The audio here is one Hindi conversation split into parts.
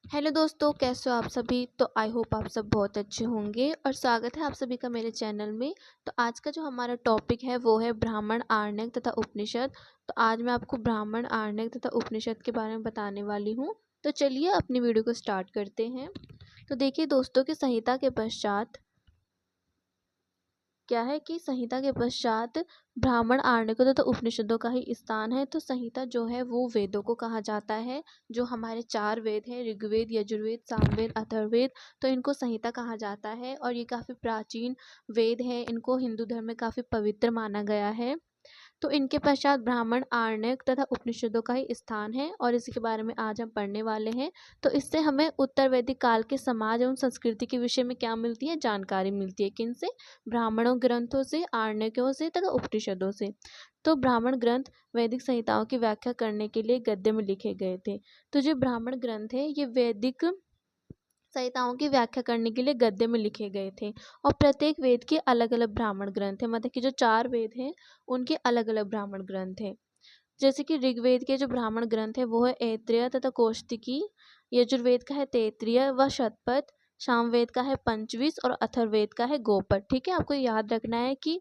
हेलो दोस्तों, कैसे हो आप सभी। तो आई होप आप सब बहुत अच्छे होंगे और स्वागत है आप सभी का मेरे चैनल में। तो आज का जो हमारा टॉपिक है वो है ब्राह्मण, आरण्यक तथा उपनिषद। तो आज मैं आपको ब्राह्मण, आरण्यक तथा उपनिषद के बारे में बताने वाली हूँ। तो चलिए अपनी वीडियो को स्टार्ट करते हैं। तो देखिए दोस्तों कि संहिता के पश्चात क्या है कि संहिता के पश्चात ब्राह्मण, आरण्यकों तथा उपनिषदों का ही स्थान है। तो संहिता जो है वो वेदों को कहा जाता है। जो हमारे 4 वेद हैं, ऋग्वेद, यजुर्वेद, सामवेद, अथर्ववेद, तो इनको संहिता कहा जाता है और ये काफ़ी प्राचीन वेद है। इनको हिंदू धर्म में काफ़ी पवित्र माना गया है। तो इनके पश्चात ब्राह्मण, आरण्यक तथा उपनिषदों का ही स्थान है और इसी के बारे में आज हम पढ़ने वाले हैं। तो इससे हमें उत्तर वैदिक काल के समाज एवं संस्कृति के विषय में क्या मिलती है, जानकारी मिलती है। किन से? ब्राह्मणों ग्रंथों से, आरण्यकों से तथा उपनिषदों से। तो ब्राह्मण ग्रंथ वैदिक संहिताओं की व्याख्या करने के लिए गद्य में लिखे गए थे। तो जो ब्राह्मण ग्रंथ है ये वैदिक संहिताओं की व्याख्या करने के लिए गद्य में लिखे गए थे। और प्रत्येक वेद के अलग अलग ब्राह्मण ग्रंथ हैं, मतलब कि जो 4 वेद हैं उनके अलग अलग ब्राह्मण ग्रंथ हैं। जैसे कि ऋग्वेद के जो ब्राह्मण ग्रंथ है वो है ऐत्रेय तथा कौशिकी। यजुर्वेद का है तैत्तिरीय व शतपथ। सामवेद का है पंचविंश और अथर्ववेद का है गोपद। ठीक है, आपको याद रखना है कि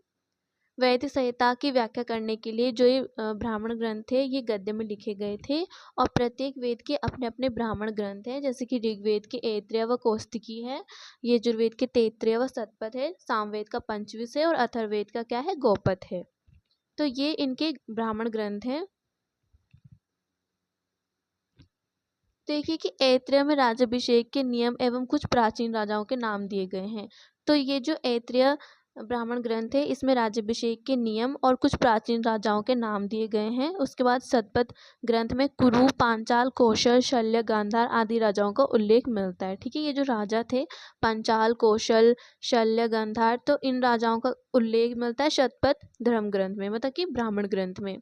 वैदिक संहिता की व्याख्या करने के लिए जो ये ब्राह्मण ग्रंथ थे ये गद्य में लिखे गए थे। और प्रत्येक वेद के अपने अपने ब्राह्मण ग्रंथ हैं। जैसे कि ऋग्वेद के ऐत्रेय व कौशिकी है, यजुर्वेद के तैत्तिरीय व शतपथ है, सामवेद का पंचविंश है और अथर्ववेद का क्या है, गोपद है। तो ये इनके ब्राह्मण ग्रंथ हैं। देखिए कि ऐत्रेय में राज्याभिषेक के नियम एवं कुछ प्राचीन राजाओं के नाम दिए गए हैं। तो ये जो ऐत्रेय ब्राह्मण ग्रंथ है इसमें राज्याभिषेक के नियम और कुछ प्राचीन राजाओं के नाम दिए गए हैं। उसके बाद शतपथ ग्रंथ में कुरु, पांचाल, कौशल, शल्य, गांधार आदि राजाओं का उल्लेख मिलता है। ठीक है, ये जो राजा थे पांचाल, कौशल, शल्य, गांधार, तो इन राजाओं का उल्लेख मिलता है शतपथ धर्म ग्रंथ में, मतलब कि ब्राह्मण ग्रंथ में।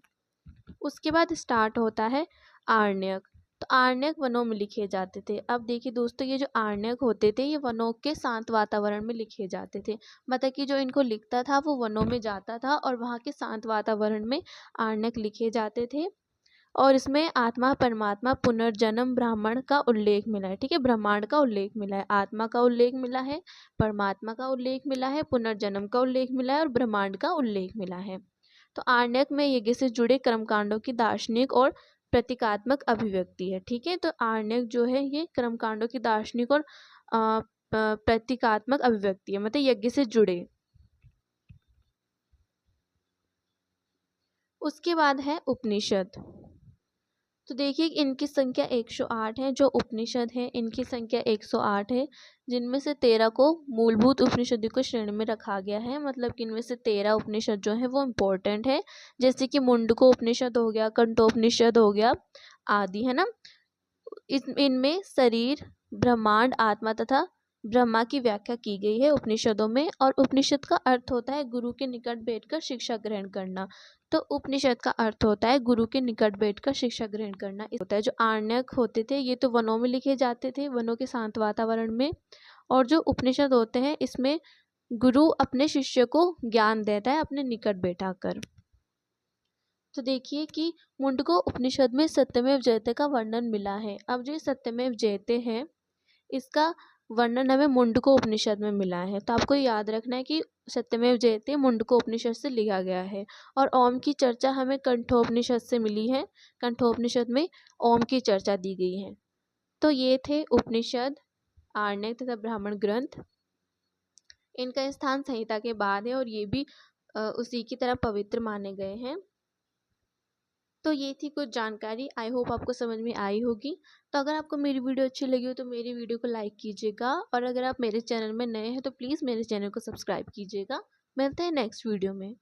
उसके बाद स्टार्ट होता है आरण्यक। तो आरण्यक वनों में लिखे जाते थे। अब देखिए दोस्तों, ये जो आरण्यक होते थे ये वनों के शांत वातावरण में लिखे जाते थे। मतलब कि जो इनको लिखता था वो वनों में जाता था और वहाँ के शांत वातावरण में आरण्यक लिखे जाते थे। और इसमें आत्मा, परमात्मा, पुनर्जन्म, ब्राह्मण का उल्लेख मिला है। ठीक है, ब्रह्मांड का उल्लेख मिला है, आत्मा का उल्लेख मिला है, परमात्मा का उल्लेख मिला है, पुनर्जन्म का उल्लेख मिला है और ब्रह्मांड का उल्लेख मिला है। तो आरण्यक में यज्ञ से जुड़े कर्मकांडों की दार्शनिक और प्रतीकात्मक अभिव्यक्ति है। ठीक है, तो आरण्यक जो है ये कर्मकांडों की दार्शनिक और प्रतीकात्मक अभिव्यक्ति है, मतलब यज्ञ से जुड़े। उसके बाद है उपनिषद। तो देखिए इनकी संख्या 108 है। जो उपनिषद है इनकी संख्या 108 है, जिनमें से 13 को मूलभूत उपनिषदों को श्रेणी में रखा गया है। मतलब कि इनमें से 13 उपनिषद जो है वो इम्पोर्टेंट है। जैसे कि मुंडको उपनिषद हो गया, कंठोपनिषद हो गया आदि, है ना। इनमें शरीर, ब्रह्मांड, आत्मा तथा ब्रह्मा की व्याख्या की गई है उपनिषदों में। और उपनिषद का अर्थ होता है गुरु के निकट बैठकर शिक्षा ग्रहण करना। तो उपनिषद का अर्थ होता है गुरु के निकट बैठकर शिक्षा ग्रहण करना। इस होता है जो आरण्यक होते थे ये तो वनों में लिखे जाते थे, वनों के शांत वातावरण में। और जो उपनिषद होते हैं इसमें गुरु अपने शिष्य को ज्ञान देता है अपने निकट बैठा कर। तो देखिए कि मुंडको उपनिषद में सत्यमेव जयते का वर्णन मिला है। अब जो सत्यमेव जयते हैं इसका वर्णन हमें मुंडको उपनिषद में मिला है। तो आपको याद रखना है कि सत्यमेव जयते मुंडको उपनिषद से लिखा गया है। और ओम की चर्चा हमें कंठोपनिषद से मिली है। कंठोपनिषद में ओम की चर्चा दी गई है। तो ये थे उपनिषद, आरण्यक तथा ब्राह्मण ग्रंथ। इनका स्थान संहिता के बाद है और ये भी उसी की तरह पवित्र माने गए हैं। तो ये थी कुछ जानकारी। आई होप आपको समझ में आई होगी। तो अगर आपको मेरी वीडियो अच्छी लगी हो तो मेरी वीडियो को लाइक कीजिएगा और अगर आप मेरे चैनल में नए हैं तो प्लीज़ मेरे चैनल को सब्सक्राइब कीजिएगा। मिलते हैं नेक्स्ट वीडियो में।